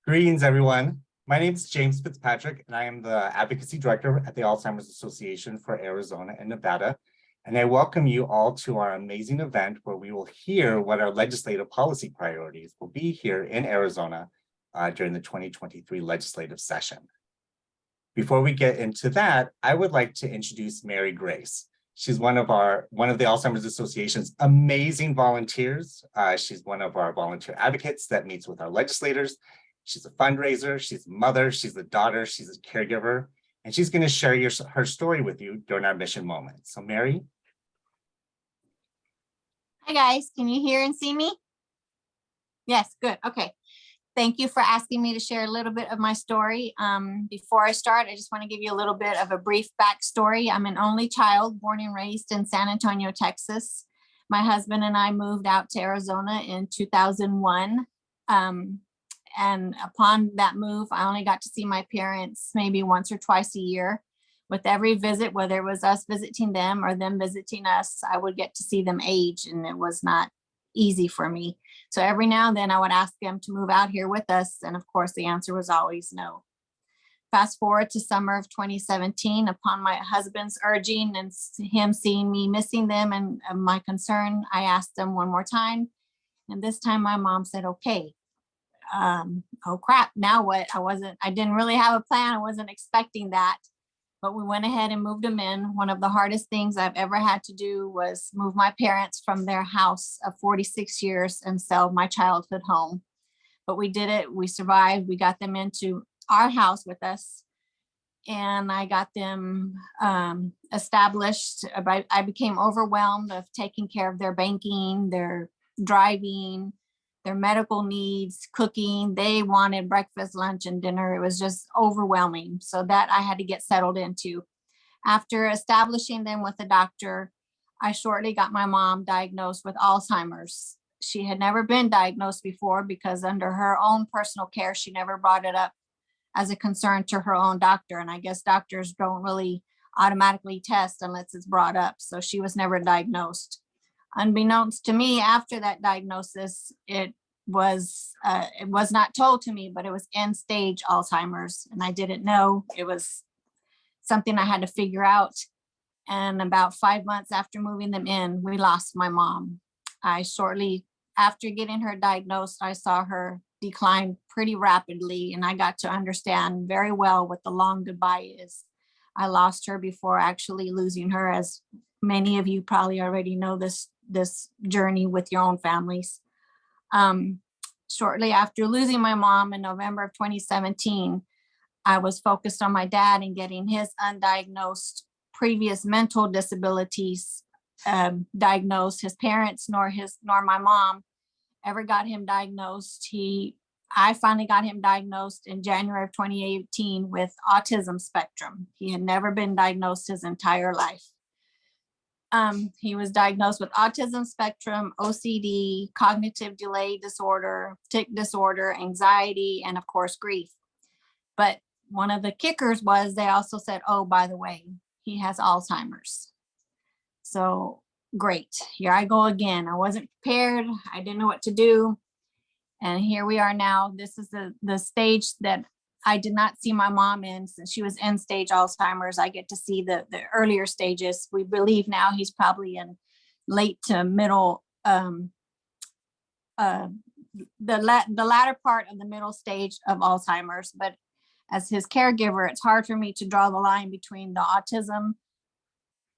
Greetings, everyone. My name is James Fitzpatrick, and I am the Advocacy Director at the Alzheimer's Association for Arizona and Nevada. And I welcome you all to our amazing event where we will hear what our legislative policy priorities will be here in Arizona during the 2023 legislative session. Before we get into that, I would like to introduce Mary Grace. She's one of the Alzheimer's Association's amazing volunteers. She's one of our volunteer advocates that meets with our legislators. She's a fundraiser, she's a mother, she's a daughter, she's a caregiver, and she's going to share her story with you during our mission moment. So Mary. Hi guys, can you hear and see me? Yes, good, okay. Thank you for asking me to share a little bit of my story. Before I start, I just want to give you a little bit of a brief backstory. I'm an only child born and raised in San Antonio, Texas. My husband and I moved out to Arizona in 2001. And upon that move, I only got to see my parents maybe once or twice a year. With every visit, whether it was us visiting them or them visiting us, I would get to see them age, and it was not easy for me. So every now and then I would ask them to move out here with us. And of course, the answer was always no. Fast forward to summer of 2017, upon my husband's urging and him seeing me missing them and my concern, I asked them one more time. And this time my mom said, okay. Oh crap, now what? I didn't really have a plan. I wasn't expecting that, but we went ahead and moved them in. One of the hardest things I've ever had to do was move my parents from their house of 46 years and sell my childhood home. But we did it, we survived, we got them into our house with us, and I got them established. I became overwhelmed of taking care of their banking, their driving, their medical needs, cooking. They wanted breakfast, lunch, and dinner. It was just overwhelming. So that I had to get settled into. After establishing them with a doctor, I shortly got my mom diagnosed with Alzheimer's. She had never been diagnosed before because under her own personal care, she never brought it up as a concern to her own doctor. And I guess doctors don't really automatically test unless it's brought up. So she was never diagnosed. Unbeknownst to me, after that diagnosis, it was not told to me, but it was end stage Alzheimer's, and I didn't know. It was something I had to figure out. And about 5 months after moving them in, we lost my mom. I shortly after getting her diagnosed, I saw her decline pretty rapidly, and I got to understand very well what the long goodbye is. I lost her before actually losing her, as many of you probably already know this journey with your own families. Shortly after losing my mom in November of 2017, I was focused on my dad and getting his undiagnosed previous mental disabilities diagnosed. His parents nor my mom ever got him diagnosed. I finally got him diagnosed in January of 2018 with autism spectrum. He had never been diagnosed his entire life. He was diagnosed with autism spectrum, OCD, cognitive delay disorder, tic disorder, anxiety, and of course, grief. But one of the kickers was they also said, oh, by the way, he has Alzheimer's. So great, here I go again. I wasn't prepared. I didn't know what to do. And here we are now. This is the stage that I did not see my mom in since she was end stage Alzheimer's. I get to see the earlier stages. We believe now he's probably in late to middle, the latter part of the middle stage of Alzheimer's. But as his caregiver, it's hard for me to draw the line between the autism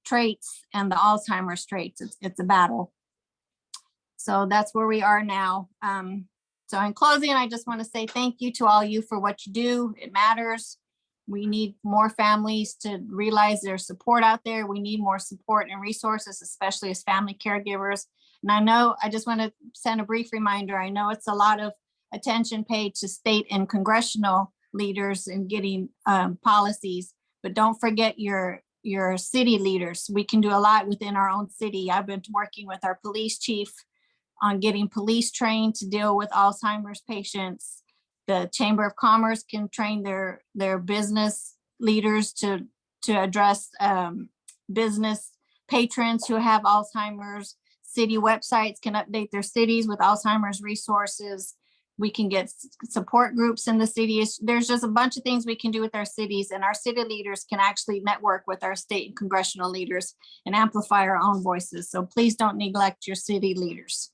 traits and the Alzheimer's traits. It's a battle. So that's where we are now. So in closing, I just want to say thank you to all you for what you do. It matters. We need more families to realize there's support out there. We need more support and resources, especially as family caregivers. And I just want to send a brief reminder. I know it's a lot of attention paid to state and congressional leaders in getting policies, but don't forget your city leaders. We can do a lot within our own city. I've been working with our police chief on getting police trained to deal with Alzheimer's patients. The Chamber of Commerce can train their business leaders to address business patrons who have Alzheimer's. City websites can update their cities with Alzheimer's resources. We can get support groups in the city. There's just a bunch of things we can do with our cities, and our city leaders can actually network with our state and congressional leaders and amplify our own voices. So please don't neglect your city leaders.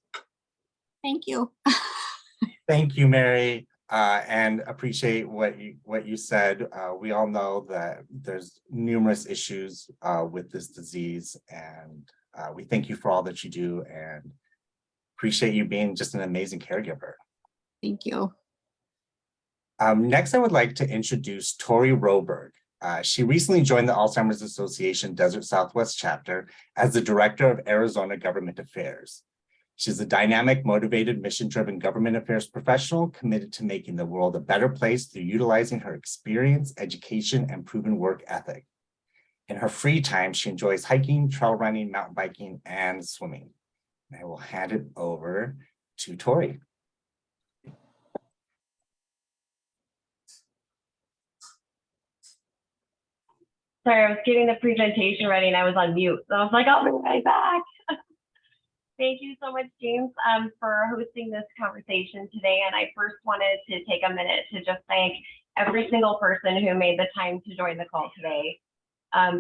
Thank you. Thank you, Mary, and appreciate what you said. We all know that there's numerous issues with this disease, and we thank you for all that you do and appreciate you being just an amazing caregiver. Thank you. Next, I would like to introduce Tori Roberg. She recently joined the Alzheimer's Association Desert Southwest chapter as the Director of Arizona Government Affairs. She's a dynamic, motivated, mission-driven government affairs professional committed to making the world a better place through utilizing her experience, education, and proven work ethic. In her free time, she enjoys hiking, trail running, mountain biking, and swimming. I will hand it over to Tori. Sorry, I was getting the presentation ready and I was on mute. So I was like, I'll be right back. Thank you so much, James, for hosting this conversation today. And I first wanted to take a minute to just thank every single person who made the time to join the call today.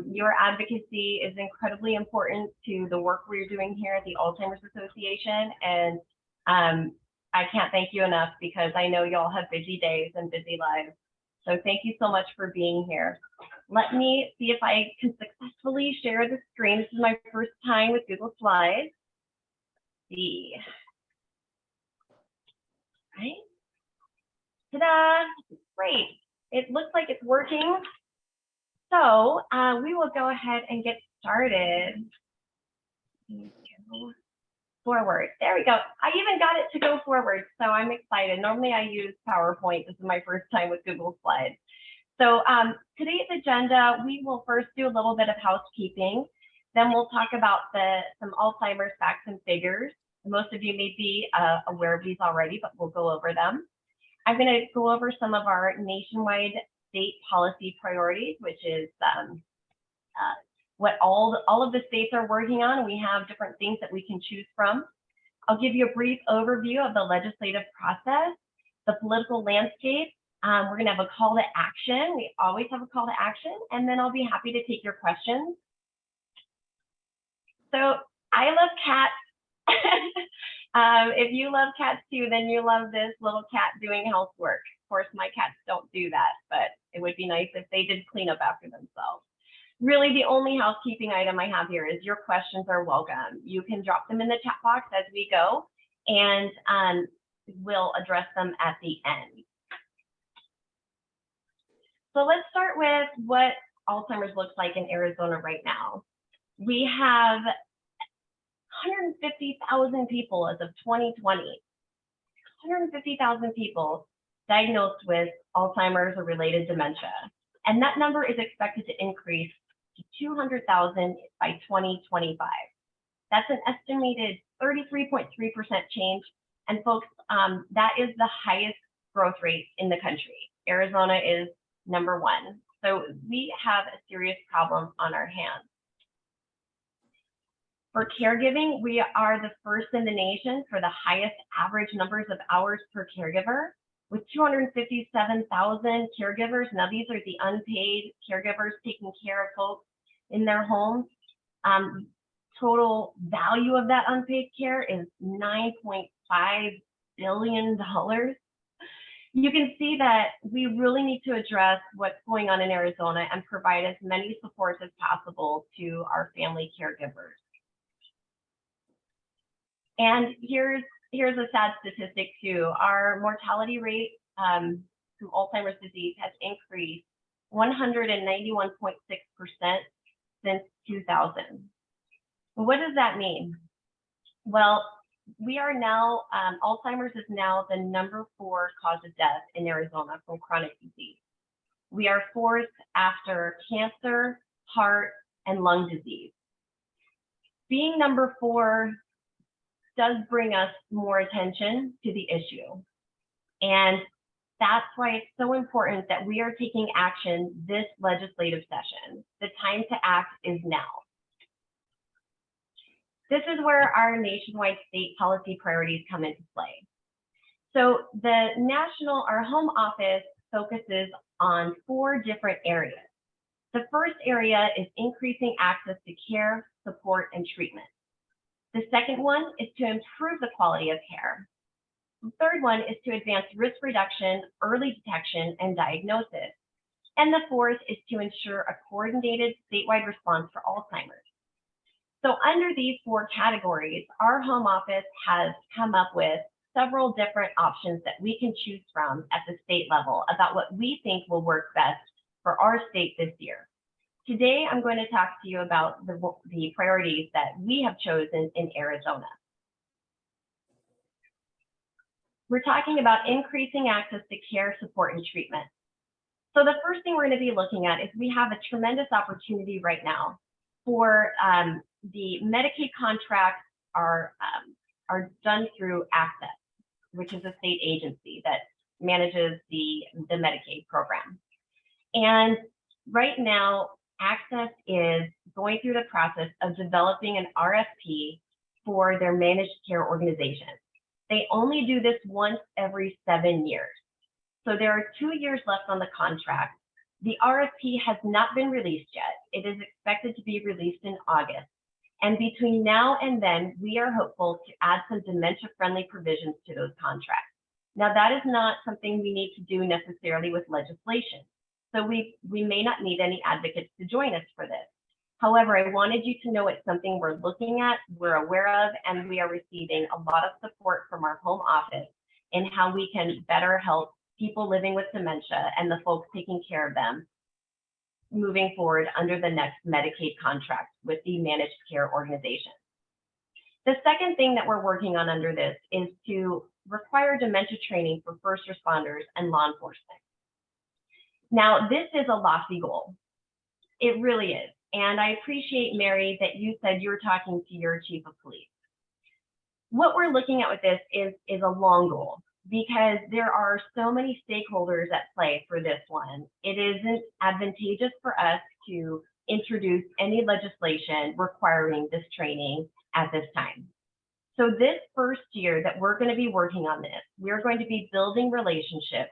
Your advocacy is incredibly important to the work we're doing here at the Alzheimer's Association. And I can't thank you enough because I know y'all have busy days and busy lives. So thank you so much for being here. Let me see if I can successfully share the screen. This is my first time with Google Slides. See. Right? Ta-da! Great. It looks like it's working. So we will go ahead and get started. Go forward. There we go. I even got it to go forward, so I'm excited. Normally I use PowerPoint. This is my first time with Google Slides. So today's agenda, we will first do a little bit of housekeeping. Then we'll talk about some Alzheimer's facts and figures. Most of you may be aware of these already, but we'll go over them. I'm going to go over some of our nationwide state policy priorities, which is what all of the states are working on. We have different things that we can choose from. I'll give you a brief overview of the legislative process, the political landscape. We're going to have a call to action. We always have a call to action, and then I'll be happy to take your questions. So I love cats. If you love cats too, then you love this little cat doing housework. Of course, my cats don't do that, but it would be nice if they did clean up after themselves. Really, the only housekeeping item I have here is your questions are welcome. You can drop them in the chat box as we go, and we'll address them at the end. So let's start with what Alzheimer's looks like in Arizona right now. We have 150,000 people as of 2020, 150,000 people diagnosed with Alzheimer's or related dementia. And that number is expected to increase to 200,000 by 2025. That's an estimated 33.3% change. And folks, that is the highest growth rate in the country. Arizona is #1. So we have a serious problem on our hands. For caregiving, we are the first in the nation for the highest average numbers of hours per caregiver, with 257,000 caregivers. Now, these are the unpaid caregivers taking care of folks in their homes. Total value of that unpaid care is $9.5 billion. You can see that we really need to address what's going on in Arizona and provide as many supports as possible to our family caregivers. And here's a sad statistic too. Our mortality rate through Alzheimer's disease has increased 191.6% since 2000. What does that mean? Well, we are now, Alzheimer's is now the #4 cause of death in Arizona from chronic disease. We are fourth after cancer, heart, and lung disease. Being #4 does bring us more attention to the issue. And that's why it's so important that we are taking action this legislative session. The time to act is now. This is where our nationwide state policy priorities come into play. So our home office focuses on 4 different areas. The first area is increasing access to care, support, and treatment. The second one is to improve the quality of care. The third one is to advance risk reduction, early detection, and diagnosis. And the fourth is to ensure a coordinated statewide response for Alzheimer's. So under these 4 categories, our home office has come up with several different options that we can choose from at the state level about what we think will work best for our state this year. Today, I'm going to talk to you about the priorities that we have chosen in Arizona. We're talking about increasing access to care, support, and treatment. So the first thing we're going to be looking at is we have a tremendous opportunity right now for the Medicaid contracts are done through Access, which is a state agency that manages the Medicaid program. And right now, Access is going through the process of developing an RFP for their managed care organization. They only do this once every 7 years. So there are 2 years left on the contract. The RFP has not been released yet. It is expected to be released in August. And between now and then, we are hopeful to add some dementia-friendly provisions to those contracts. Now, that is not something we need to do necessarily with legislation. So we may not need any advocates to join us for this. However, I wanted you to know it's something we're looking at, we're aware of, and we are receiving a lot of support from our home office in how we can better help people living with dementia and the folks taking care of them moving forward under the next Medicaid contract with the managed care organization. The second thing that we're working on under this is to require dementia training for first responders and law enforcement. Now, this is a lofty goal. It really is. And I appreciate, Mary, that you said you were talking to your chief of police. What we're looking at with this is a long goal because there are so many stakeholders at play for this one. It isn't advantageous for us to introduce any legislation requiring this training at this time. So this first year that we're going to be working on this, we're going to be building relationships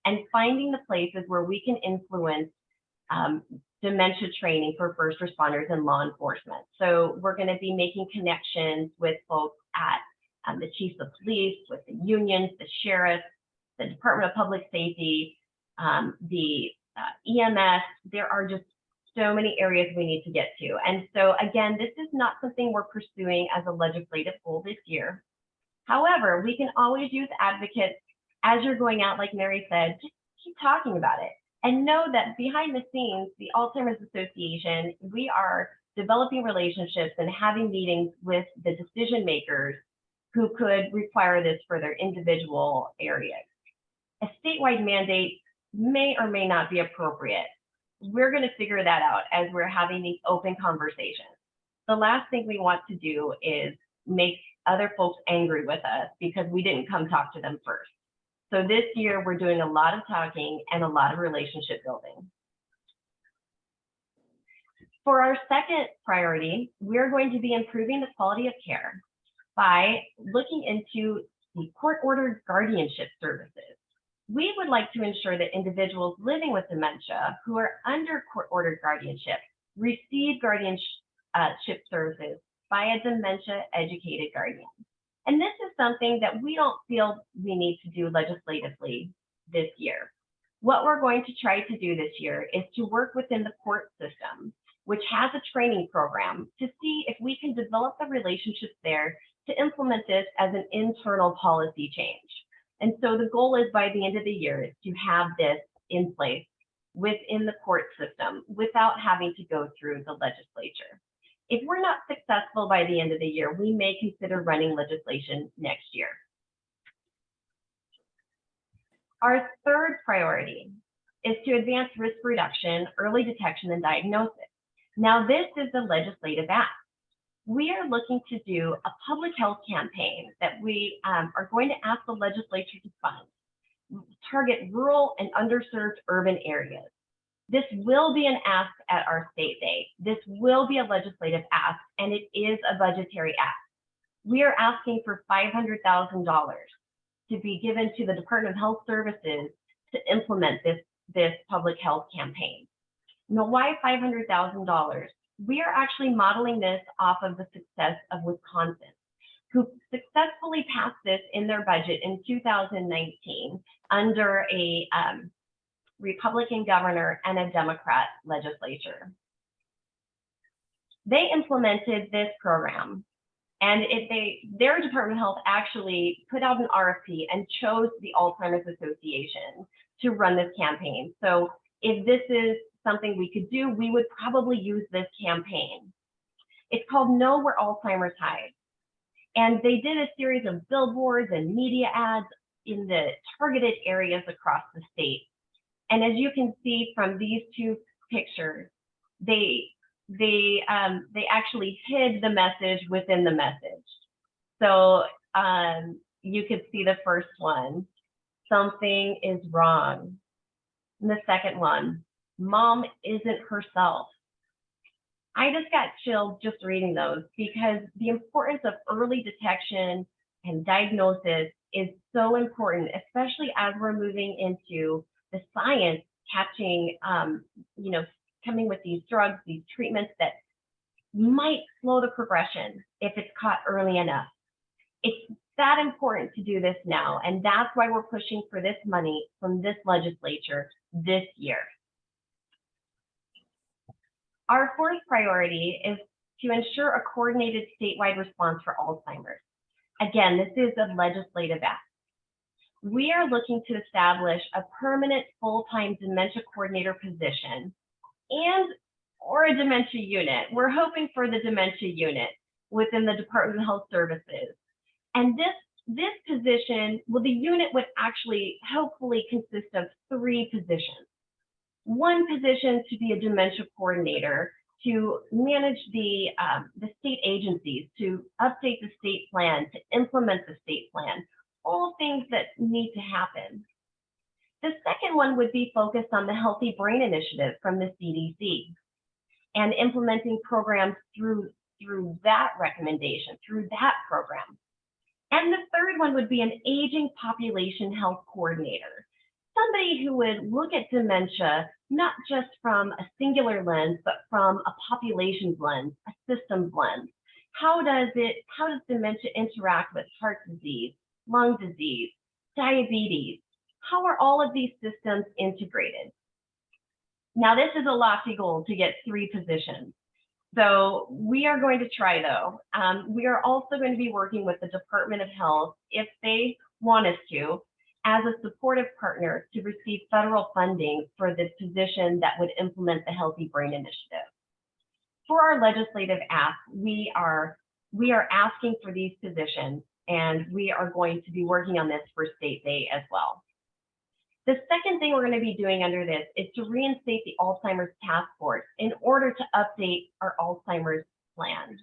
and finding the places where we can influence dementia training for first responders and law enforcement. So we're going to be making connections with folks at the chiefs of police, with the unions, the sheriffs, the Department of Public Safety, the EMS. There are just so many areas we need to get to. And so again, this is not something we're pursuing as a legislative goal this year. However, we can always use advocates as you're going out, like Mary said, just keep talking about it. And know that behind the scenes, the Alzheimer's Association, we are developing relationships and having meetings with the decision makers who could require this for their individual areas. A statewide mandate may or may not be appropriate. We're going to figure that out as we're having these open conversations. The last thing we want to do is make other folks angry with us because we didn't come talk to them first. So this year, we're doing a lot of talking and a lot of relationship building. For our second priority, we're going to be improving the quality of care by looking into the court-ordered guardianship services. We would like to ensure that individuals living with dementia who are under court-ordered guardianship receive guardianship services by a dementia-educated guardian. And this is something that we don't feel we need to do legislatively this year. What we're going to try to do this year is to work within the court system, which has a training program, to see if we can develop the relationships there to implement this as an internal policy change. And so the goal is by the end of the year is to have this in place within the court system without having to go through the legislature. If we're not successful by the end of the year, we may consider running legislation next year. Our third priority is to advance risk reduction, early detection, and diagnosis. Now, this is the legislative act. We are looking to do a public health campaign that we are going to ask the legislature to fund, target rural and underserved urban areas. This will be an ask at our state day. This will be a legislative ask, and it is a budgetary ask. We are asking for $500,000 to be given to the Department of Health Services to implement this public health campaign. Now, why $500,000? We are actually modeling this off of the success of Wisconsin, who successfully passed this in their budget in 2019 under a Republican governor and a Democrat legislature. They implemented this program, and their Department of Health actually put out an RFP and chose the Alzheimer's Association to run this campaign. So if this is something we could do, we would probably use this campaign. It's called Know Where Alzheimer's Hides. And they did a series of billboards and media ads in the targeted areas across the state. And as you can see from these two pictures, they actually hid the message within the message. So you could see the first one, something is wrong. And the second one, mom isn't herself. I just got chilled just reading those because the importance of early detection and diagnosis is so important, especially as we're moving into the science catching, coming with these drugs, these treatments that might slow the progression if it's caught early enough. It's that important to do this now, and that's why we're pushing for this money from this legislature this year. Our fourth priority is to ensure a coordinated statewide response for Alzheimer's. Again, this is a legislative act. We are looking to establish a permanent full-time dementia coordinator position or a dementia unit. We're hoping for the dementia unit within the Department of Health Services. And this position, well, the unit would actually hopefully consist of 3 positions. One position to be a dementia coordinator to manage the state agencies, to update the state plan, to implement the state plan, all things that need to happen. The second one would be focused on the Healthy Brain Initiative from the CDC and implementing programs through that recommendation, through that program. And the third one would be an aging population health coordinator, somebody who would look at dementia, not just from a singular lens, but from a population's lens, a systems lens. How does dementia interact with heart disease, lung disease, diabetes? How are all of these systems integrated? Now, this is a lofty goal to get 3 positions. So we are going to try, though. We are also going to be working with the Department of Health, if they want us to, as a supportive partner to receive federal funding for this position that would implement the Healthy Brain Initiative. For our legislative ask, we are asking for these positions, and we are going to be working on this for State Day as well. The second thing we're going to be doing under this is to reinstate the Alzheimer's Task Force in order to update our Alzheimer's plan.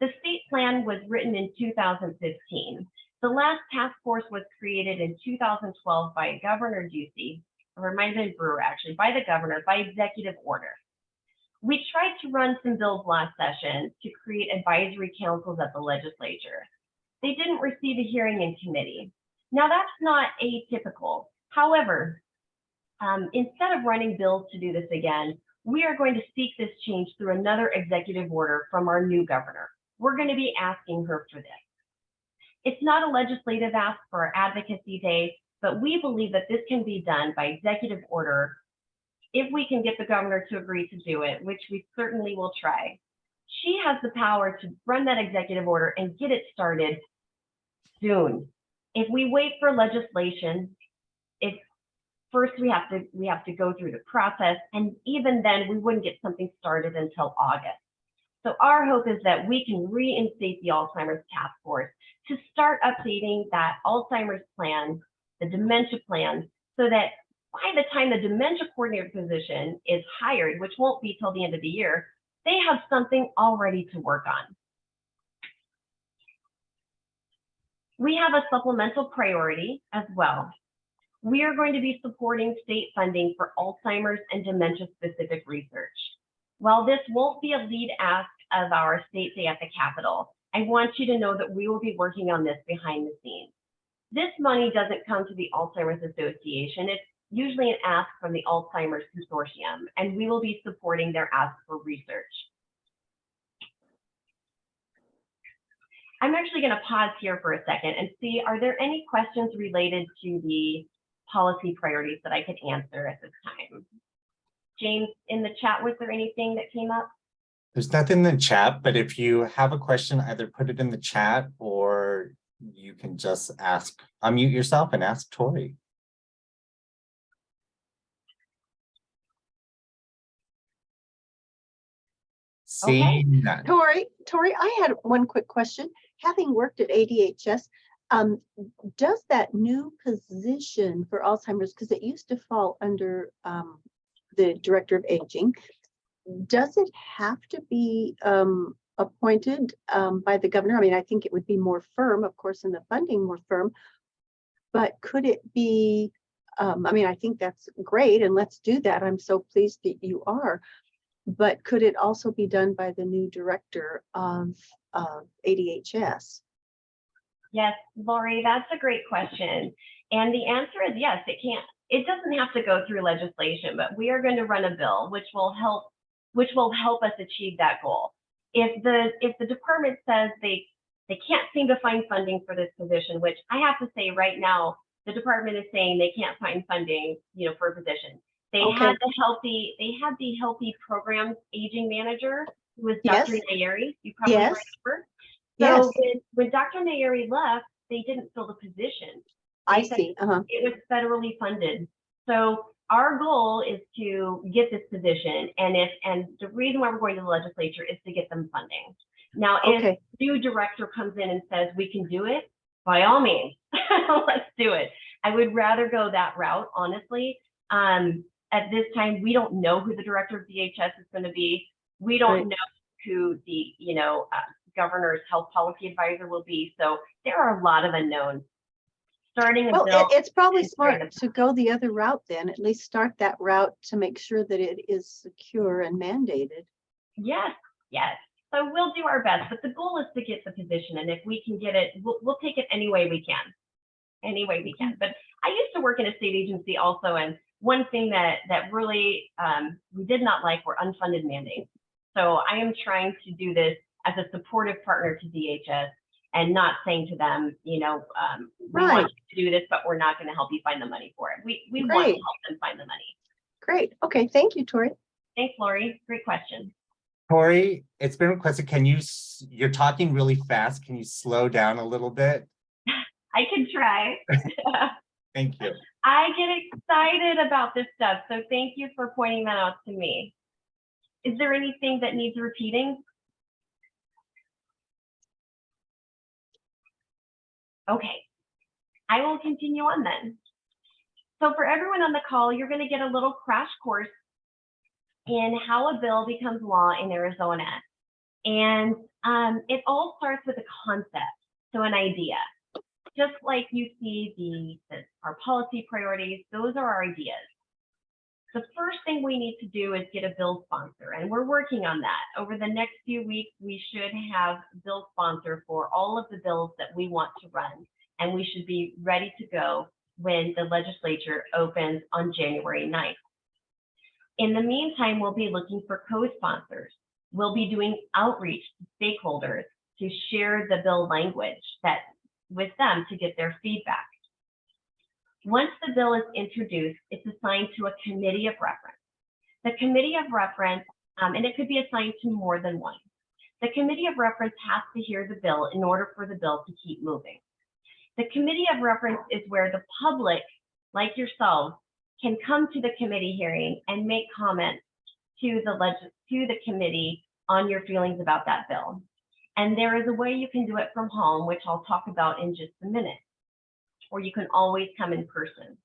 The state plan was written in 2015. The last task force was created in 2012 by Governor Ducey, or it might have been Brewer actually, by the governor, by executive order. We tried to run some bills last session to create advisory councils at the legislature. They didn't receive a hearing in committee. Now that's not atypical. However, instead of running bills to do this again, we are going to seek this change through another executive order from our new governor. We're going to be asking her for this. It's not a legislative ask for our advocacy day, but we believe that this can be done by executive order if we can get the governor to agree to do it, which we certainly will try. She has the power to run that executive order and get it started soon. If we wait for legislation, first we have to go through the process, and even then we wouldn't get something started until August. So our hope is that we can reinstate the Alzheimer's Task Force to start updating that Alzheimer's plan, the dementia plan, so that by the time the dementia coordinator position is hired, which won't be till the end of the year, they have something already to work on. We have a supplemental priority as well. We are going to be supporting state funding for Alzheimer's and dementia-specific research. While this won't be a lead ask of our State Day at the Capitol, I want you to know that we will be working on this behind the scenes. This money doesn't come to the Alzheimer's Association. It's usually an ask from the Alzheimer's Consortium, and we will be supporting their ask for research. I'm actually going to pause here for a second and see, are there any questions related to the policy priorities that I could answer at this time? James, in the chat, was there anything that came up? There's nothing in the chat, but if you have a question, either put it in the chat or you can just unmute yourself and ask Tori. Seeing none. Tori, I had one quick question. Having worked at ADHS, does that new position for Alzheimer's, because it used to fall under the Director of Aging, does it have to be appointed by the governor? I mean, I think it would be more firm, of course, and the funding more firm, but could it be, I mean, I think that's great, and let's do that. I'm so pleased that you are. But could it also be done by the new director of ADHS? Yes, Lori, that's a great question. And the answer is yes, it can. It doesn't have to go through legislation, but we are going to run a bill which will help us achieve that goal. If the department says they can't seem to find funding for this position, which I have to say right now, the department is saying they can't find funding, for a position. They had the healthy programs aging manager, who was Dr. Nayeri. You probably remember. So when Dr. Nayeri left, they didn't fill the position. I see. It was federally funded. So our goal is to get this position, and the reason why we're going to the legislature is to get them funding. Now, if the new director comes in and says we can do it, by all means, let's do it. I would rather go that route, honestly. At this time, we don't know who the director of DHS is going to be. We don't know who the governor's health policy advisor will be. So there are a lot of unknowns. Starting a bill, it's probably smart to go the other route then, at least start that route to make sure that it is secure and mandated. Yes. So we'll do our best, but the goal is to get the position. And if we can get it, we'll take it any way we can. But I used to work in a state agency also, and one thing that really we did not like were unfunded mandates. So I am trying to do this as a supportive partner to DHS and not saying to them, we want you to do this, but we're not going to help you find the money for it. We want to help them find the money. Great. Okay. Thank you, Tori. Thanks, Lori. Great question. Tori, it's been requested. You're talking really fast. Can you slow down a little bit? I can try. Thank you. I get excited about this stuff, so thank you for pointing that out to me. Is there anything that needs repeating? Okay, I will continue on then. So for everyone on the call, you're going to get a little crash course in how a bill becomes law in Arizona. And it all starts with a concept, so an idea. Just like you see our policy priorities, those are our ideas. The first thing we need to do is get a bill sponsor, and we're working on that. Over the next few weeks, we should have a bill sponsor for all of the bills that we want to run, and we should be ready to go when the legislature opens on January 9th. In the meantime, we'll be looking for co-sponsors. We'll be doing outreach to stakeholders to share the bill language with them to get their feedback. Once the bill is introduced, it's assigned to a committee of reference. The committee of reference, and it could be assigned to more than one. The committee of reference has to hear the bill in order for the bill to keep moving. The committee of reference is where the public, like yourselves, can come to the committee hearing and make comments to the committee on your feelings about that bill. And there is a way you can do it from home, which I'll talk about in just a minute, or you can always come in person.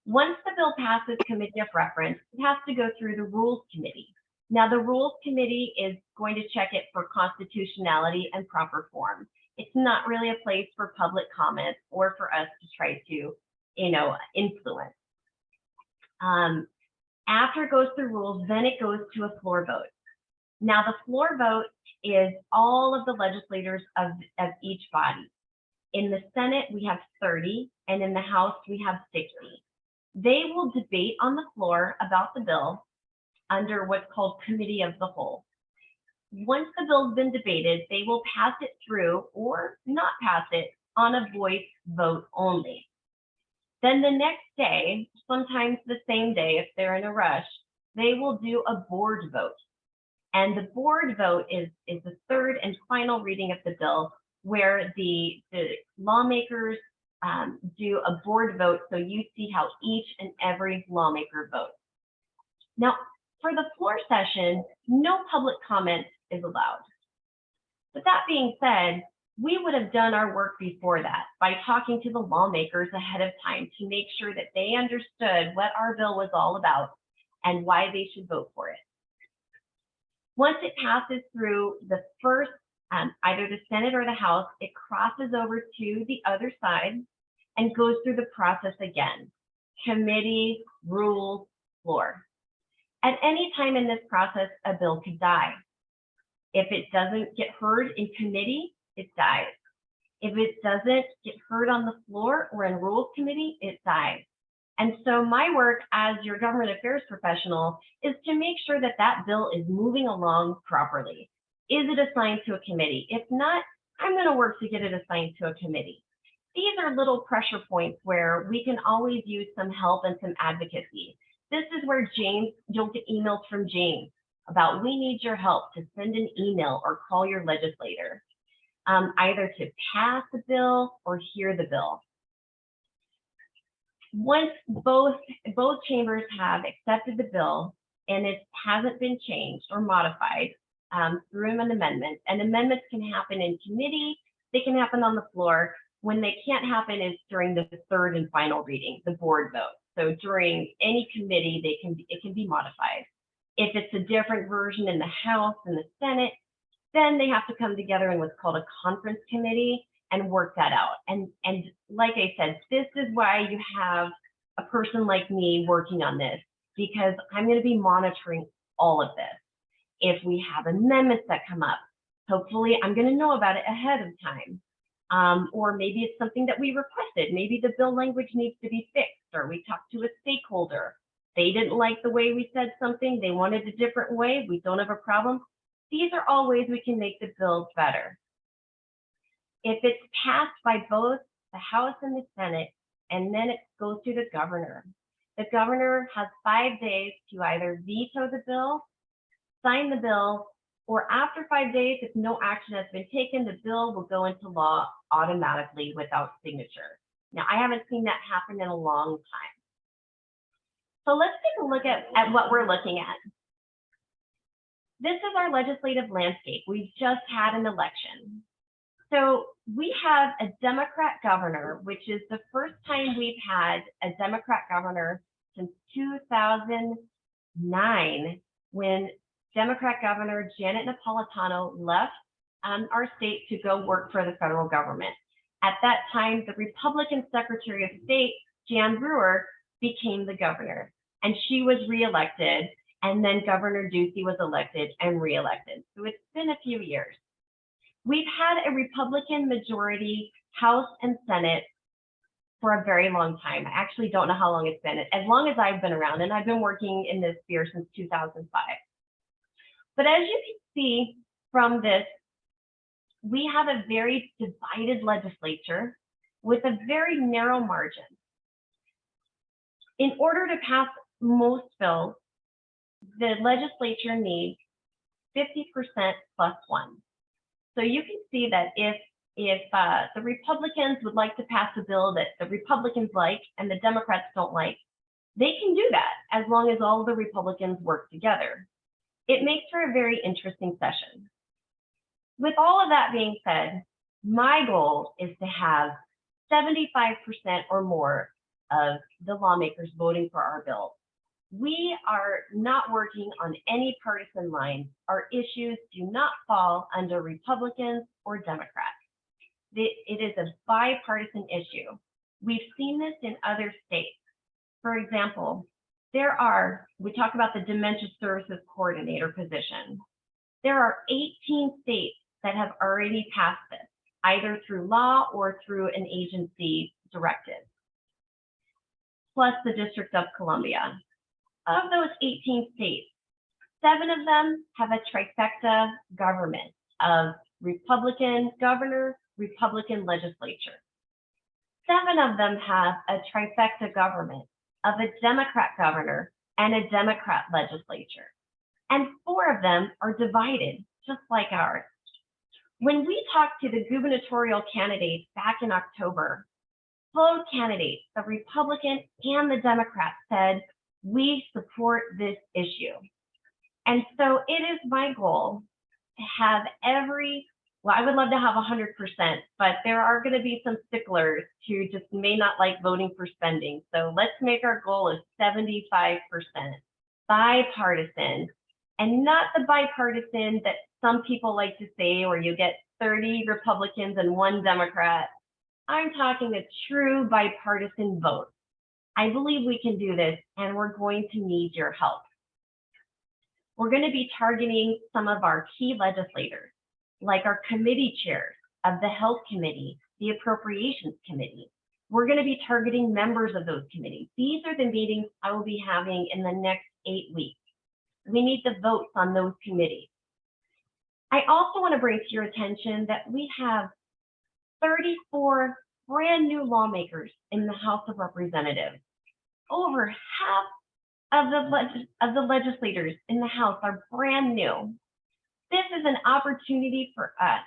Once the bill passes committee of reference, it has to go through the Rules Committee. Now, the Rules Committee is going to check it for constitutionality and proper form. It's not really a place for public comment or for us to try to, influence. After it goes through rules, then it goes to a floor vote. Now, the floor vote is all of the legislators of each body. In the Senate, we have 30, and in the House, we have 60. They will debate on the floor about the bill under what's called Committee of the Whole. Once the bill's been debated, they will pass it through or not pass it on a voice vote only. Then the next day, sometimes the same day if they're in a rush, they will do a board vote. And the board vote is the third and final reading of the bill, where the lawmakers do a board vote, so you see how each and every lawmaker votes. Now, for the floor session, no public comment is allowed. But that being said, we would have done our work before that by talking to the lawmakers ahead of time to make sure that they understood what our bill was all about and why they should vote for it. Once it passes through the first, either the Senate or the House, it crosses over to the other side and goes through the process again. Committee, rules, floor. At any time in this process, a bill could die. If it doesn't get heard in committee, it dies. If it doesn't get heard on the floor or in Rules Committee, it dies. And so my work as your government affairs professional is to make sure that that bill is moving along properly. Is it assigned to a committee? If not, I'm going to work to get it assigned to a committee. These are little pressure points where we can always use some help and some advocacy. This is where James, you'll get emails from James about we need your help to send an email or call your legislator, either to pass the bill or hear the bill. Once both chambers have accepted the bill and it hasn't been changed or modified through an amendment, and amendments can happen in committee, they can happen on the floor. When they can't happen is during the third and final reading, the board vote. So during any committee, it can be modified. If it's a different version in the House and the Senate, then they have to come together in what's called a conference committee and work that out. And like I said, this is why you have a person like me working on this, because I'm going to be monitoring all of this. If we have amendments that come up, hopefully I'm going to know about it ahead of time. Or maybe it's something that we requested. Maybe the bill language needs to be fixed, or we talked to a stakeholder. They didn't like the way we said something. They wanted a different way. We don't have a problem. These are all ways we can make the bills better. If it's passed by both the House and the Senate, and then it goes to the governor has 5 days to either veto the bill, sign the bill, or after 5 days, if no action has been taken, the bill will go into law automatically without signature. Now, I haven't seen that happen in a long time. So let's take a look at what we're looking at. This is our legislative landscape. We've just had an election. So we have a Democrat governor, which is the first time we've had a Democrat governor since 2009, when Democrat Governor Janet Napolitano left our state to go work for the federal government. At that time, the Republican Secretary of State, Jan Brewer, became the governor, and she was reelected, and then Governor Ducey was elected and reelected. So it's been a few years. We've had a Republican majority House and Senate for a very long time. I actually don't know how long it's been, as long as I've been around, and I've been working in this sphere since 2005. But as you can see from this, we have a very divided legislature with a very narrow margin. In order to pass most bills, the legislature needs 50% plus one. So you can see that if the Republicans would like to pass a bill that the Republicans like and the Democrats don't like, they can do that as long as all of the Republicans work together. It makes for a very interesting session. With all of that being said, my goal is to have 75% or more of the lawmakers voting for our bill. We are not working on any partisan lines. Our issues do not fall under Republicans or Democrats. It is a bipartisan issue. We've seen this in other states. For example, we talk about the Dementia Services Coordinator position. There are 18 states that have already passed this. either through law or through an agency directive, plus the District of Columbia. Of those 18 states, 7 of them have a trifecta government of Republican governor, Republican legislature. 7 of them have a trifecta government of a Democrat governor and a Democrat legislature. And 4 of them are divided, just like ours. When we talked to the gubernatorial candidates back in October, both candidates, the Republican and the Democrat, said, we support this issue. And so it is my goal to have well, I would love to have 100%, but there are going to be some sticklers who just may not like voting for spending. So let's make our goal of 75% bipartisan, and not the bipartisan that some people like to say, where you get 30 Republicans and 1 Democrat. I'm talking a true bipartisan vote. I believe we can do this, and we're going to need your help. We're going to be targeting some of our key legislators, like our committee chairs of the Health Committee, the Appropriations Committee. We're going to be targeting members of those committees. These are the meetings I will be having in the next 8 weeks. We need the votes on those committees. I also want to bring to your attention that we have 34 brand new lawmakers in the House of Representatives. Over half of the legislators in the House are brand new. This is an opportunity for us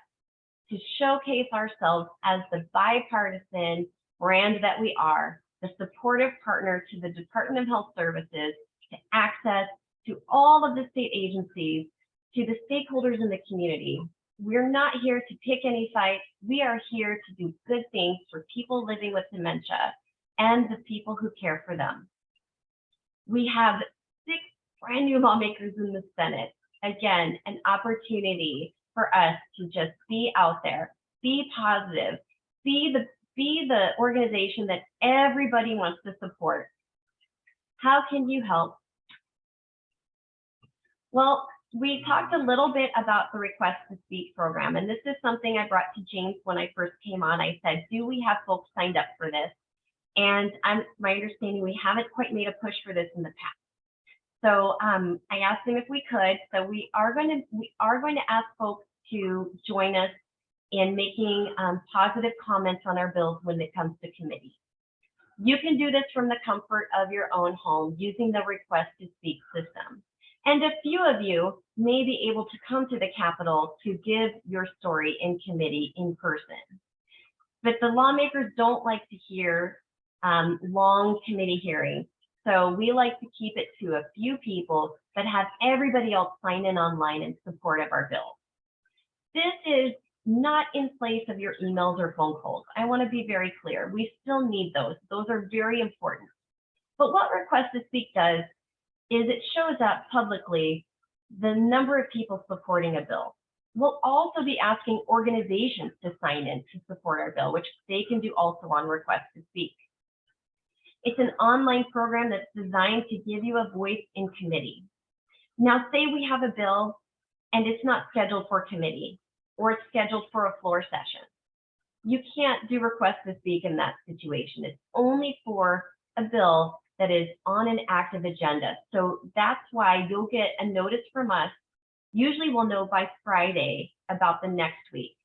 to showcase ourselves as the bipartisan brand that we are, the supportive partner to the Department of Health Services, to access to all of the state agencies, to the stakeholders in the community. We're not here to pick any sides. We are here to do good things for people living with dementia and the people who care for them. We have 6 brand new lawmakers in the Senate. Again, an opportunity for us to just be out there, be positive, be the organization that everybody wants to support. How can you help? Well, we talked a little bit about the Request to Speak program, and this is something I brought to James when I first came on. I said, do we have folks signed up for this? And my understanding, we haven't quite made a push for this in the past. So I asked him if we could. So we are going to ask folks to join us in making positive comments on our bills when it comes to committee. You can do this from the comfort of your own home using the Request to Speak system. And a few of you may be able to come to the Capitol to give your story in committee in person. But the lawmakers don't like to hear long committee hearings. So we like to keep it to a few people, but have everybody else sign in online in support of our bill. This is not in place of your emails or phone calls. I want to be very clear. We still need those. Those are very important. But what Request to Speak does is it shows up publicly the number of people supporting a bill. We'll also be asking organizations to sign in to support our bill, which they can do also on Request to Speak. It's an online program that's designed to give you a voice in committee. Now, say we have a bill and it's not scheduled for committee, or it's scheduled for a floor session. You can't do Request to Speak in that situation. It's only for a bill that is on an active agenda. So that's why you'll get a notice from us. Usually we'll know by Friday about the next week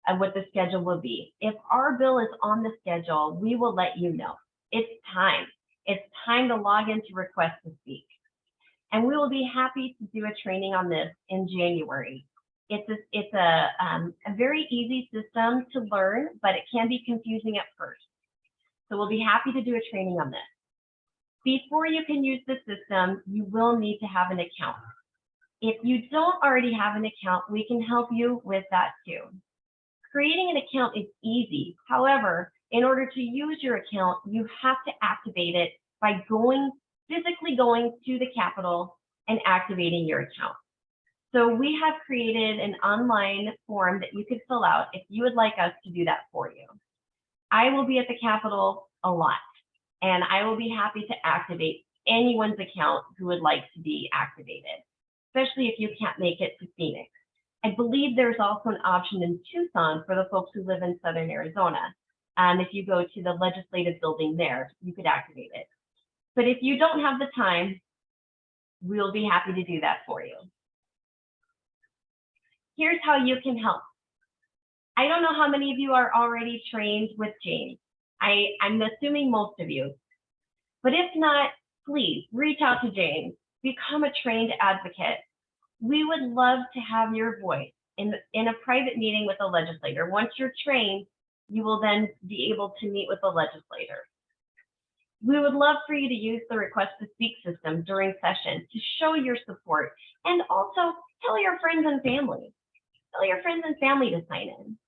and what the schedule will be. If our bill is on the schedule, we will let you know. It's time. It's time to log into Request to Speak. And we will be happy to do a training on this in January. It's a very easy system to learn, but it can be confusing at first. So we'll be happy to do a training on this. Before you can use the system, you will need to have an account. If you don't already have an account, we can help you with that too. Creating an account is easy. However, in order to use your account, you have to activate it by physically going to the Capitol and activating your account. So we have created an online form that you could fill out if you would like us to do that for you. I will be at the Capitol a lot, and I will be happy to activate anyone's account who would like to be activated, especially if you can't make it to Phoenix. I believe there's also an option in Tucson for the folks who live in Southern Arizona. If you go to the legislative building there, you could activate it. But if you don't have the time, we'll be happy to do that for you. Here's how you can help. I don't know how many of you are already trained with James. I'm assuming most of you. But if not, please reach out to James, become a trained advocate. We would love to have your voice in a private meeting with a legislator. Once you're trained, you will then be able to meet with the legislator. We would love for you to use the request to speak system during session to show your support, and also tell your friends and family. Tell your friends and family to sign in.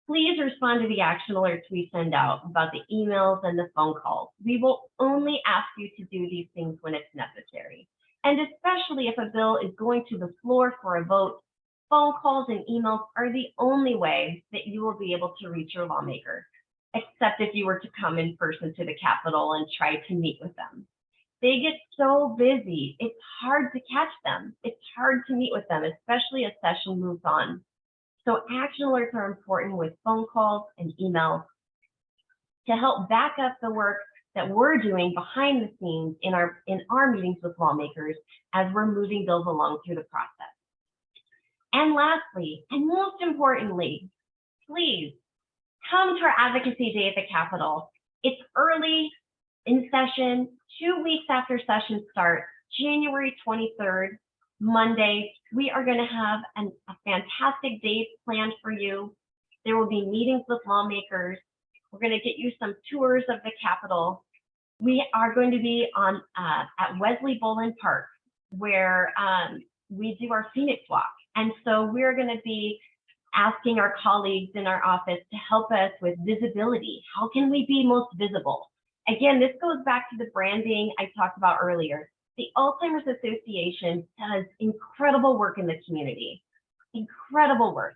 Please respond to the action alerts we send out about the emails and the phone calls. We will only ask you to do these things when it's necessary. And especially if a bill is going to the floor for a vote, phone calls and emails are the only way that you will be able to reach your lawmaker, except if you were to come in person to the Capitol and try to meet with them. They get so busy, it's hard to catch them. It's hard to meet with them, especially as session moves on. So action alerts are important with phone calls and emails to help back up the work that we're doing behind the scenes in our meetings with lawmakers as we're moving bills along through the process. And lastly, and most importantly, please come to our Advocacy Day at the Capitol. It's early in session, 2 weeks after session starts, January 23rd, Monday. We are going to have a fantastic day planned for you. There will be meetings with lawmakers. We're going to get you some tours of the Capitol. We are going to be at Wesley Bolin Park, where we do our Phoenix Walk. And so we're going to be asking our colleagues in our office to help us with visibility. How can we be most visible? Again, this goes back to the branding I talked about earlier. The Alzheimer's Association does incredible work in the community, incredible work.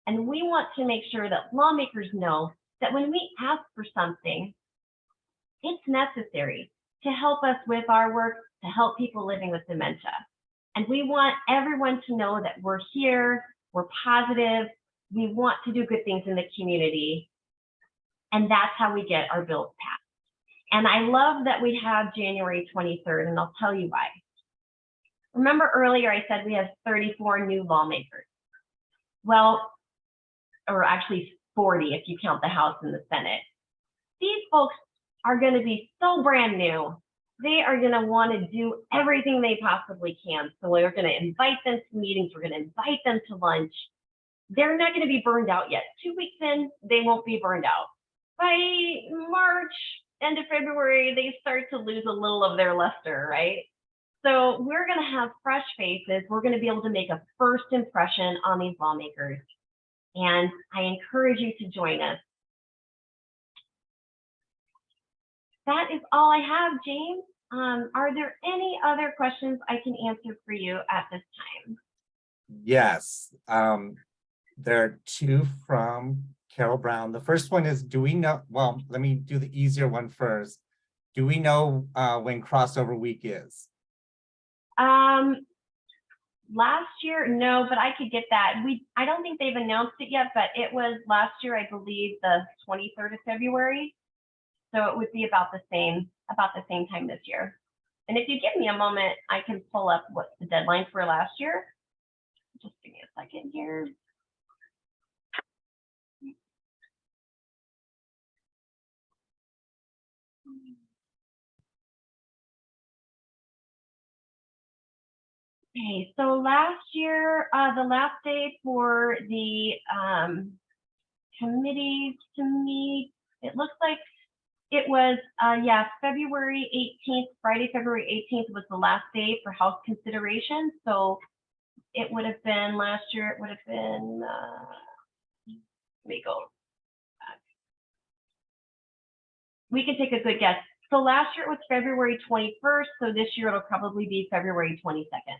And we want to make sure that lawmakers know that when we ask for something, it's necessary to help us with our work, to help people living with dementia. And we want everyone to know that we're here, we're positive, we want to do good things in the community. And that's how we get our bills passed. And I love that we have January 23rd, and I'll tell you why. Remember earlier I said we have 34 new lawmakers. Well, or actually 40 if you count the House and the Senate. These folks are going to be so brand new. They are going to want to do everything they possibly can. So we're going to invite them to meetings. We're going to invite them to lunch. They're not going to be burned out yet. 2 weeks in, they won't be burned out. By March, end of February, they start to lose a little of their luster, right? So we're going to have fresh faces. We're going to be able to make a first impression on these lawmakers. And I encourage you to join us. That is all I have, James. Are there any other questions I can answer for you at this time? Yes, there are two from Carol Brown. The first one is, do we know, well, let me do the easier one first. Do we know when crossover week is? Last year, no, but I could get that. I don't think they've announced it yet, but it was last year, I believe, the 23rd of February. So it would be about the same time this year. And if you give me a moment, I can pull up what's the deadline for last year. Just give me a second here. Okay, so last year, the last day for the committees to meet, it looks like it was, yeah, February 18th, Friday, February 18th was the last day for House consideration. So it would have been last year, it would have been, let me go back. We can take a good guess. So last year it was February 21st. So this year it'll probably be February 22nd.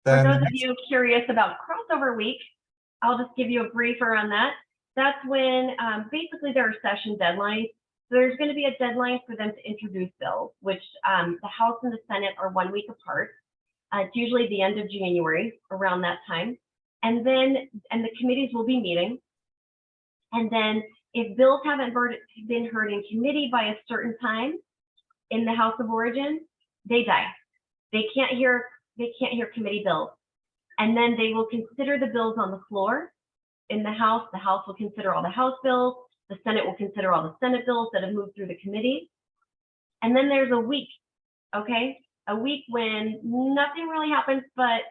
For those of you curious about crossover week, I'll just give you a briefer on that. That's when basically there are session deadlines. So there's going to be a deadline for them to introduce bills, which the House and the Senate are 1 week apart. It's usually the end of January, around that time. And the committees will be meeting. And then if bills haven't been heard in committee by a certain time in the House of Origin, they die. They can't hear committee bills. And then they will consider the bills on the floor in the House. The House will consider all the House bills. The Senate will consider all the Senate bills that have moved through the committee. And then there's a week, okay? A week when nothing really happens, but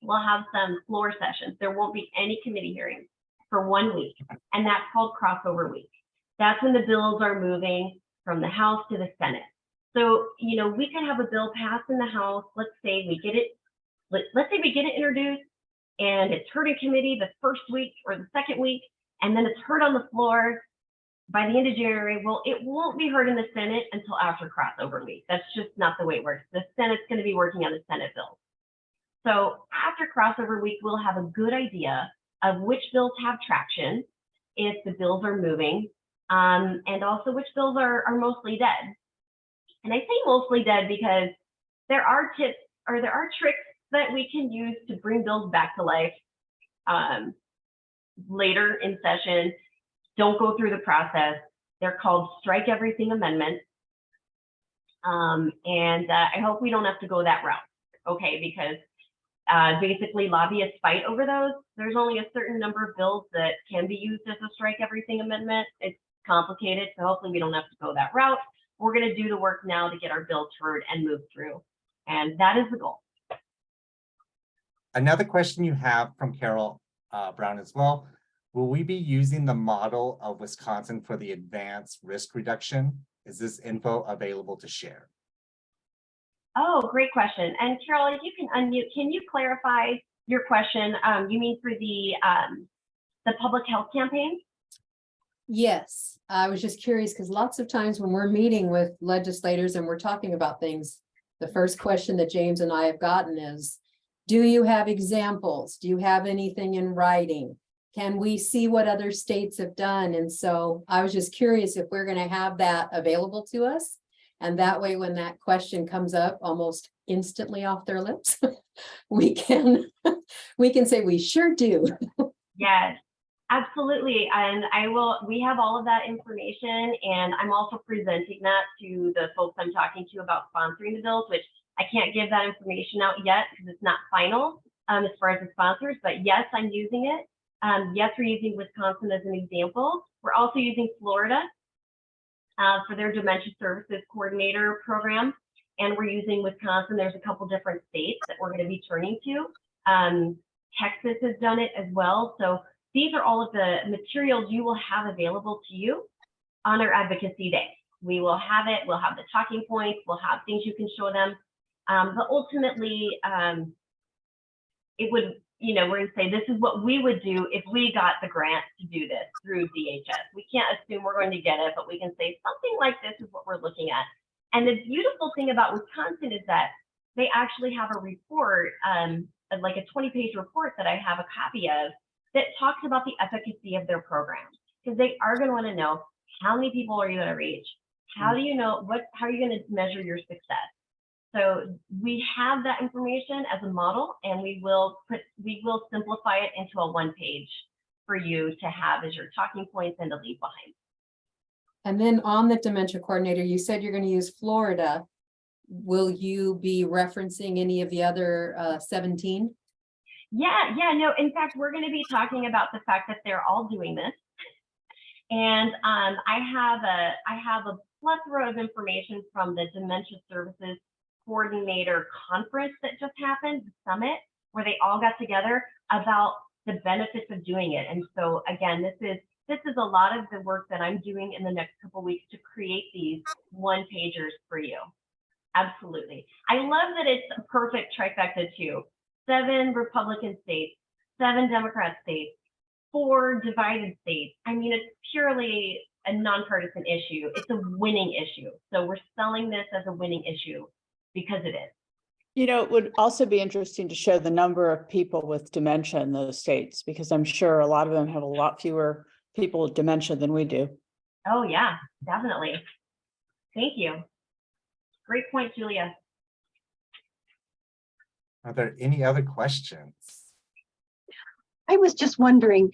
we'll have some floor sessions. There won't be any committee hearings for 1 week, and that's called crossover week. That's when the bills are moving from the House to the Senate. So, you know, we could have a bill passed in the House. Let's say we get it, let's say we get it introduced and it's heard in committee the first week or the second week, and then it's heard on the floor by the end of January. Well, it won't be heard in the Senate until after crossover week. That's just not the way it works. The Senate's going to be working on the Senate bills. So after crossover week, we'll have a good idea of which bills have traction, if the bills are moving, and also which bills are mostly dead. And I say mostly dead because there are tips or there are tricks that we can use to bring bills back to life later in session. Don't go through the process. They're called strike everything amendments. I hope we don't have to go that route, okay? Because basically lobbyists fight over those. There's only a certain number of bills that can be used as a strike everything amendment. It's complicated, so hopefully we don't have to go that route. We're going to do the work now to get our bills heard and moved through, and that is the goal. Another question you have from Carol Brown as well. Will we be using the model of Wisconsin for the advanced risk reduction? Is this info available to share? Oh, great question. And Carol, if you can unmute, can you clarify your question? You mean for the public health campaign? Yes, I was just curious because lots of times when we're meeting with legislators and we're talking about things, the first question that James and I have gotten is, do you have examples? Do you have anything in writing? Can we see what other states have done? And so I was just curious if we're going to have that available to us. And that way, when that question comes up almost instantly off their lips, we can say we sure do. Yes, absolutely. And we have all of that information, and I'm also presenting that to the folks I'm talking to about sponsoring the bills, which I can't give that information out yet because it's not final as far as the sponsors, but yes, I'm using it. Yes, we're using Wisconsin as an example. We're also using Florida for their dementia services coordinator program. And we're using Wisconsin. There's a couple different states that we're going to be turning to. Texas has done it as well. So these are all of the materials you will have available to you on our advocacy day. We will have it. We'll have the talking points. We'll have things you can show them. But ultimately, it would, you know, we're going to say this is what we would do if we got the grant to do this through DHS. We can't assume we're going to get it, but we can say something like this is what we're looking at. And the beautiful thing about Wisconsin is that they actually have a report, like a 20-page report that I have a copy of that talks about the efficacy of their program, because they are going to want to know how many people are you going to reach? How do you know how are you going to measure your success? So we have that information as a model, and we will simplify it into a one-page for you to have as your talking points and to leave behind. And then on the dementia coordinator, you said you're going to use Florida. Will you be referencing any of the other 17? Yeah, no. In fact, we're going to be talking about the fact that they're all doing this, and I have a plethora of information from the Dementia Services Coordinator Conference that just happened, the summit, where they all got together about the benefits of doing it. And so again, this is a lot of the work that I'm doing in the next couple of weeks to create these one-pagers for you. Absolutely. I love that it's a perfect trifecta too. 7 Republican states, 7 Democrat states, 4 divided states. I mean, it's purely a nonpartisan issue. It's a winning issue. So we're selling this as a winning issue because it is. You know, it would also be interesting to show the number of people with dementia in those states, because I'm sure a lot of them have a lot fewer people with dementia than we do. Oh yeah, definitely. Thank you. Great point, Julia. Are there any other questions? I was just wondering,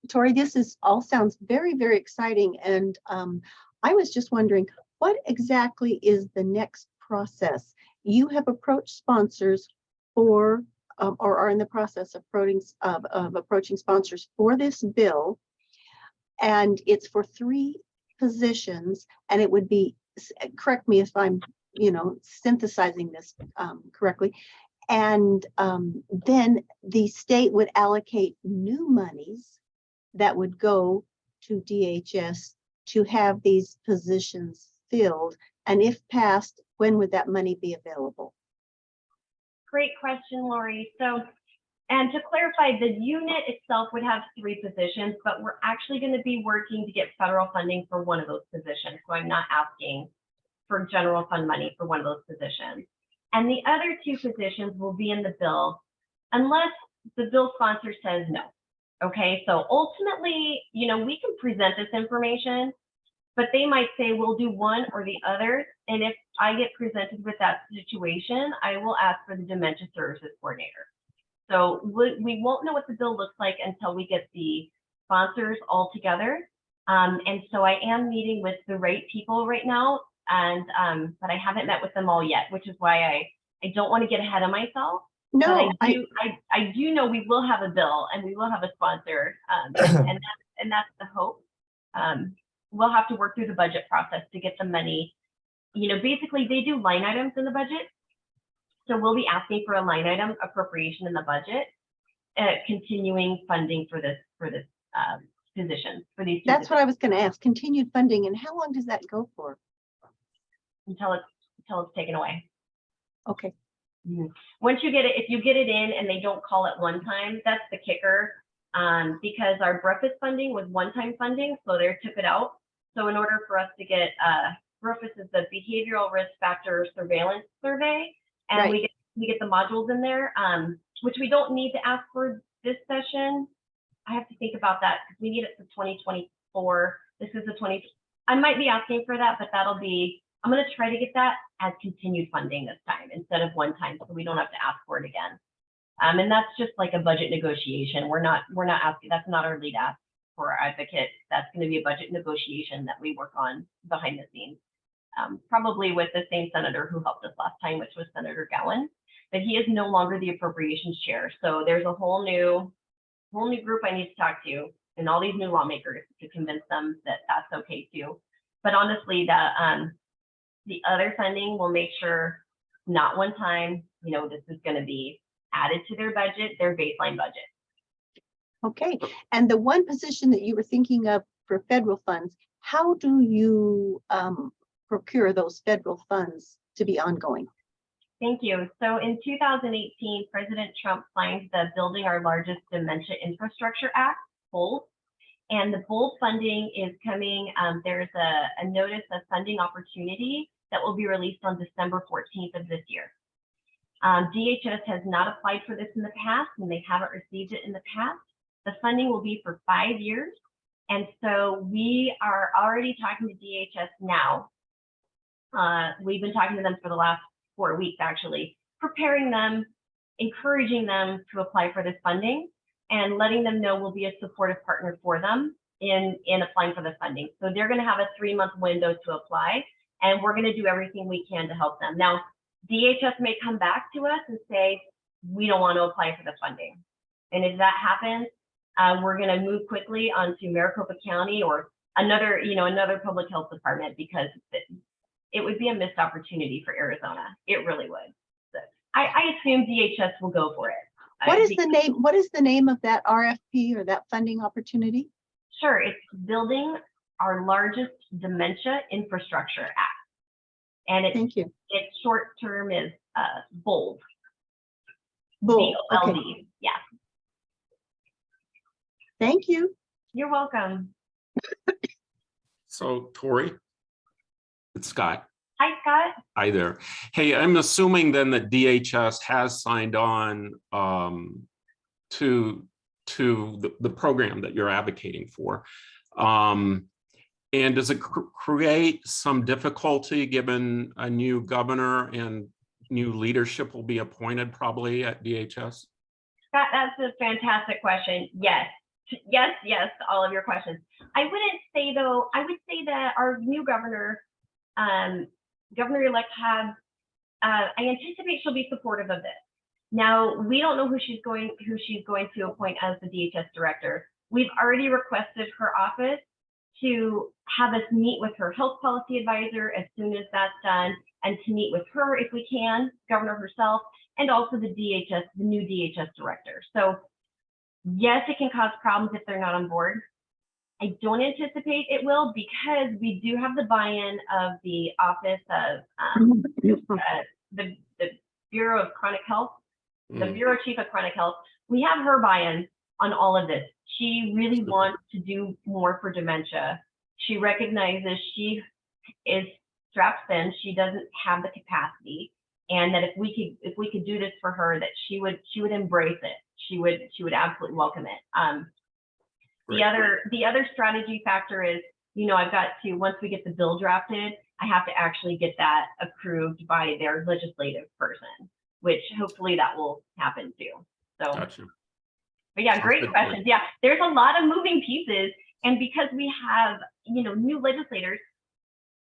Tori, this is all sounds very, very exciting. And I was just wondering, what exactly is the next process? You have approached sponsors for, or are in the process of approaching sponsors for this bill. And it's for 3 positions, and it would be, correct me if I'm, synthesizing this correctly. And then the state would allocate new monies that would go to DHS to have these positions filled. And if passed, when would that money be available? Great question, Lori. So, and to clarify, the unit itself would have 3 positions, but we're actually going to be working to get federal funding for one of those positions. So I'm not asking for general fund money for one of those positions. And the other 2 positions will be in the bill unless the bill sponsor says no. Okay, so ultimately, we can present this information, but they might say we'll do one or the other. And if I get presented with that situation, I will ask for the dementia services coordinator. So we won't know what the bill looks like until we get the sponsors all together. And so I am meeting with the right people right now, and but I haven't met with them all yet, which is why I don't want to get ahead of myself. No, But I do know we will have a bill and we will have a sponsor, and that's the hope. We'll have to work through the budget process to get the money. Basically they do line items in the budget. So we'll be asking for a line item appropriation in the budget, continuing funding for this position for these. That's what I was going to ask. Continued funding, and how long does that go for? Until it's taken away. Okay. Once you get it, if you get it in and they don't call it one time, that's the kicker. Because our breakfast funding was one-time funding, so they took it out. So in order for us to get BRFIS is the Behavioral Risk Factor Surveillance Survey, and Right. we get the modules in there, which we don't need to ask for this session. I have to think about that because we need it for 2024. This is the 20. I might be asking for that, but that'll be. I'm going to try to get that as continued funding this time instead of one time, so we don't have to ask for it again. And that's just like a budget negotiation. We're not asking. That's not our lead ask for our advocate. That's going to be a budget negotiation that we work on behind the scenes. Probably with the same senator who helped us last time, which was Senator Gowan, but he is no longer the appropriations chair. So there's a whole new group I need to talk to, and all these new lawmakers to convince them that that's okay too. But honestly, the other funding will make sure not one time. This is going to be added to their budget, their baseline budget. Okay. And the one position that you were thinking of for federal funds, how do you procure those federal funds to be ongoing? Thank you. So in 2018, President Trump signed the Building Our Largest Dementia Infrastructure Act, BOLD. And the BOLD funding is coming. There's a notice of funding opportunity that will be released on December 14th of this year. DHS has not applied for this in the past, and they haven't received it in the past. The funding will be for 5 years. And so we are already talking to DHS now. We've been talking to them for the last 4 weeks, actually, preparing them, encouraging them to apply for this funding, and letting them know we'll be a supportive partner for them in applying for the funding. So they're going to have a 3-month window to apply, and we're going to do everything we can to help them. Now, DHS may come back to us and say, we don't want to apply for the funding. And if that happens, we're going to move quickly onto Maricopa County or another public health department, because it would be a missed opportunity for Arizona. It really would. So I assume DHS will go for it. What is the name of that RFP or that funding opportunity? Sure, it's Building Our Largest Dementia Infrastructure Act. And Thank you. its short term is BOLD. BOLD. BOLD. Okay. Yeah. Thank you. You're welcome. So Tori, it's Scott. Hi, Scott. Hi there. Hey, I'm assuming then that DHS has signed on to the program that you're advocating for. And does it create some difficulty given a new governor and new leadership will be appointed probably at DHS? That's a fantastic question. Yes, yes, yes, to all of your questions. I wouldn't say though, I would say that our new governor, Governor-elect I anticipate she'll be supportive of this. Now, we don't know who she's going to appoint as the DHS director. We've already requested her office to have us meet with her health policy advisor as soon as that's done, and to meet with her if we can, governor herself, and also the new DHS director. So yes, it can cause problems if they're not on board. I don't anticipate it will, because we do have the buy-in of the Office of the Bureau of Chronic Health, the Mm. Bureau Chief of Chronic Health. We have her buy-in on all of this. She really wants to do more for dementia. She recognizes she is strapped thin. She doesn't have the capacity, and that if we could do this for her, that she would embrace it. She would absolutely welcome it. The other strategy factor is, I've got to, once we get the bill drafted, I have to actually get that approved by their legislative person, which hopefully that will happen too. So, Gotcha. but yeah, Sounds great good. questions. Yeah, there's a lot of moving pieces, and because we have, new legislators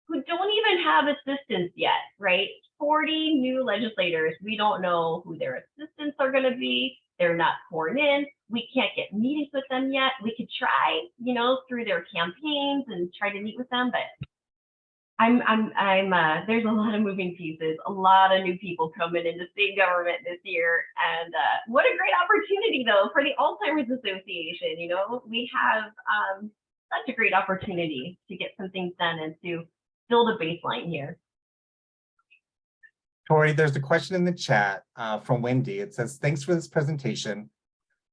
who don't even have assistants yet, right? 40 new legislators. We don't know who their assistants are going to be. They're not sworn in. We can't get meetings with them yet. We could try, through their campaigns and try to meet with them, but there's a lot of moving pieces, a lot of new people coming into state government this year. And what a great opportunity though for the Alzheimer's Association. We have such a great opportunity to get some things done and to build a baseline here. Tori, there's a question in the chat from Wendy. It says, thanks for this presentation.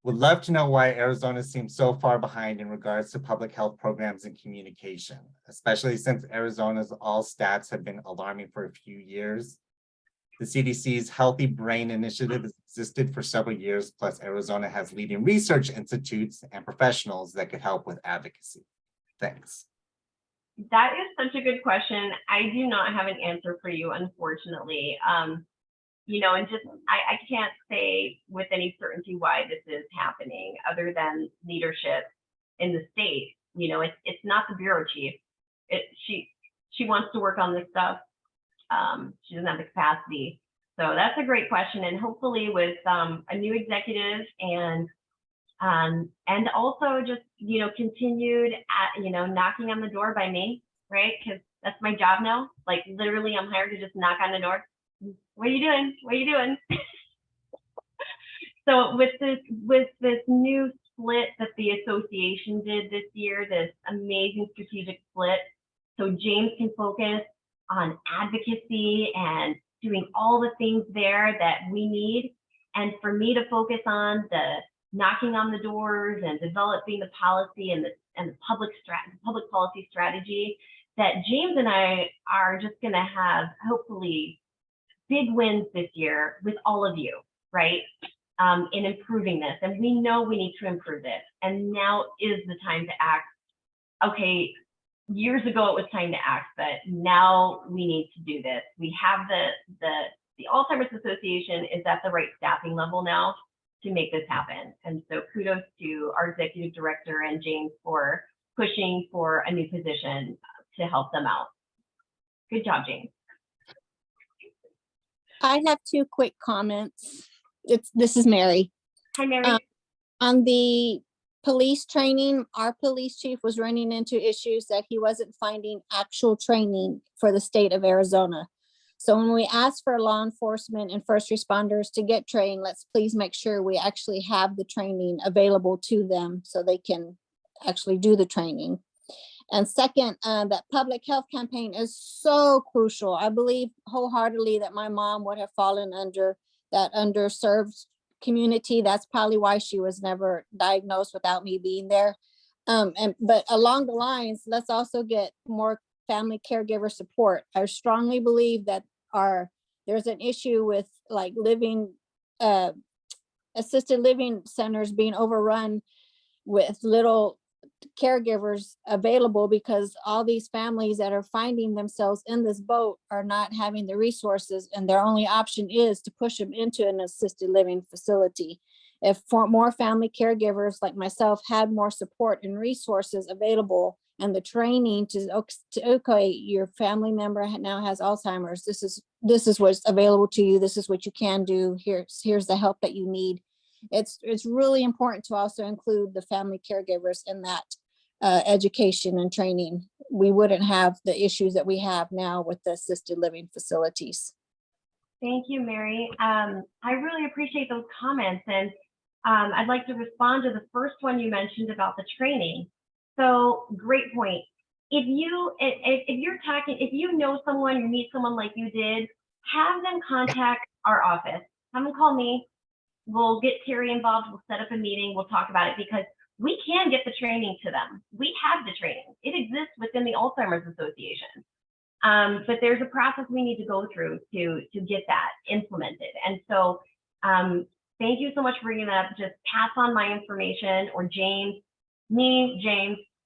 Would love to know why Arizona seems so far behind in regards to public health programs and communication, especially since Arizona's all stats have been alarming for a few years. The CDC's Healthy Brain Initiative has existed for several years, plus Arizona has leading research institutes and professionals that could help with advocacy. Thanks. That is such a good question. I do not have an answer for you, unfortunately. And just, I can't say with any certainty why this is happening other than leadership in the state. It's not the bureau chief. She wants to work on this stuff. She doesn't have the capacity. So that's a great question. And hopefully with a new executive and also just, continued at, knocking on the door by me, right? Because that's my job now. Like literally I'm hired to just knock on the door. What are you doing? What are you doing? So with this new split that the association did this year, this amazing strategic split, so James can focus on advocacy and doing all the things there that we need, and for me to focus on the knocking on the doors and developing the policy and the public policy strategy, that James and I are just going to have hopefully big wins this year with all of you, right? In improving this. And we know we need to improve this. And now is the time to act. Okay, years ago it was time to act, but now we need to do this. We have the Alzheimer's Association is at the right staffing level now to make this happen. And so kudos to our executive director and James for pushing for a new position to help them out. Good job, James. I have two quick comments. This is Mary. Hi, Mary. On the police training, our police chief was running into issues that he wasn't finding actual training for the state of Arizona. So when we ask for law enforcement and first responders to get trained, let's please make sure we actually have the training available to them so they can actually do the training. And second, that public health campaign is so crucial. I believe wholeheartedly that my mom would have fallen under that underserved community. That's probably why she was never diagnosed without me being there. But along the lines, let's also get more family caregiver support. I strongly believe that there's an issue with like assisted living centers being overrun with little caregivers available, because all these families that are finding themselves in this boat are not having the resources, and their only option is to push them into an assisted living facility. If more family caregivers like myself had more support and resources available, and the training to okay, your family member now has Alzheimer's, this is what's available to you, this is what you can do, here's the help that you need. It's really important to also include the family caregivers in that education and training. We wouldn't have the issues that we have now with the assisted living facilities. Thank you, Mary. I really appreciate those comments, and I'd like to respond to the first one you mentioned about the training. So great point. If you know someone, you meet someone like you did, have them contact our office. Have them call me. We'll get Terry involved. We'll set up a meeting. We'll talk about it, because we can get the training to them. We have the training. It exists within the Alzheimer's Association. But there's a process we need to go through to get that implemented. And so thank you so much for bringing that up. Just pass on my information, or James,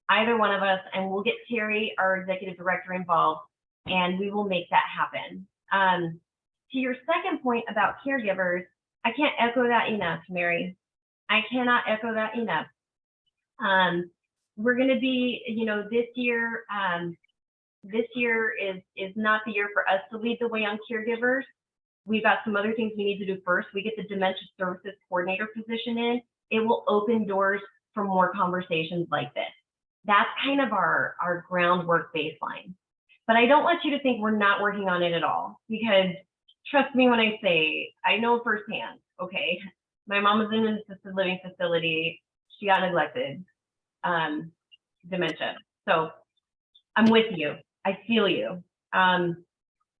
either one of us, and we'll get Terry, our executive director, involved, and we will make that happen. To your second point about caregivers, I can't echo that enough, Mary. I cannot echo that enough. We're going to be, this year is not the year for us to lead the way on caregivers. We've got some other things we need to do first. We get the dementia services coordinator position in. It will open doors for more conversations like this. That's kind of our groundwork baseline. But I don't want you to think we're not working on it at all, because trust me when I say, I know firsthand, okay, my mom was in an assisted living facility. She got neglected, dementia. So I'm with you. I feel you.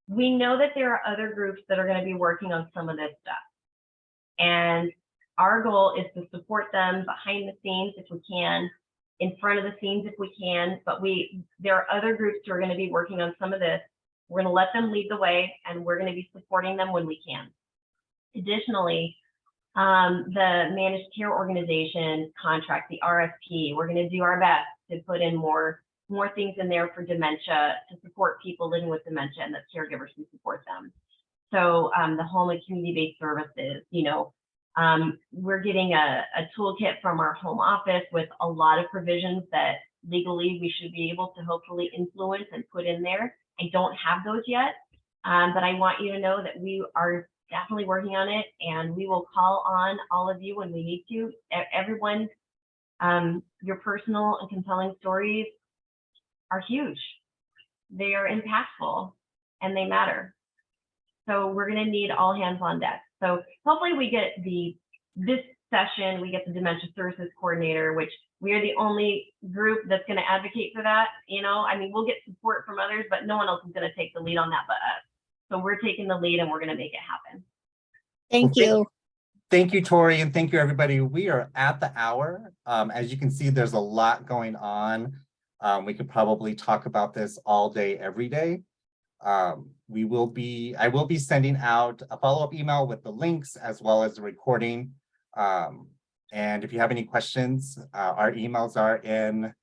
We know that there are other groups that are going to be working on some of this stuff. And our goal is to support them behind the scenes if we can, in front of the scenes if we can, but there are other groups who are going to be working on some of this. We're going to let them lead the way, and we're going to be supporting them when we can. Additionally, the managed care organization contract, the RFP, we're going to do our best to put in more things in there for dementia, to support people living with dementia and the caregivers who support them. So the home and community-based services, we're getting a toolkit from our home office with a lot of provisions that legally we should be able to hopefully influence and put in there. I don't have those yet, but I want you to know that we are definitely working on it, and we will call on all of you when we need to. Everyone, your personal and compelling stories are huge. They are impactful, and they matter. So we're going to need all hands on deck. So hopefully we get this session, we get the dementia services coordinator, which we are the only group that's going to advocate for that. We'll get support from others, but no one else is going to take the lead on that but us. So we're taking the lead, and we're going to make it happen. Thank you. Thank you, Tori, and thank you, everybody. We are at the hour. As you can see, there's a lot going on. We could probably talk about this all day, every day. I will be sending out a follow-up email with the links as well as the recording. And if you have any questions, our emails are in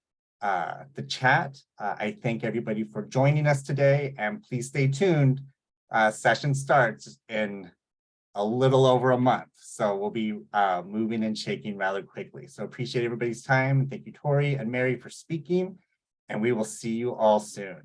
the chat. I thank everybody for joining us today, and please stay tuned. Session starts in a little over a month, so we'll be moving and shaking rather quickly. So appreciate everybody's time. Thank you, Tori and Mary, for speaking, and we will see you all soon.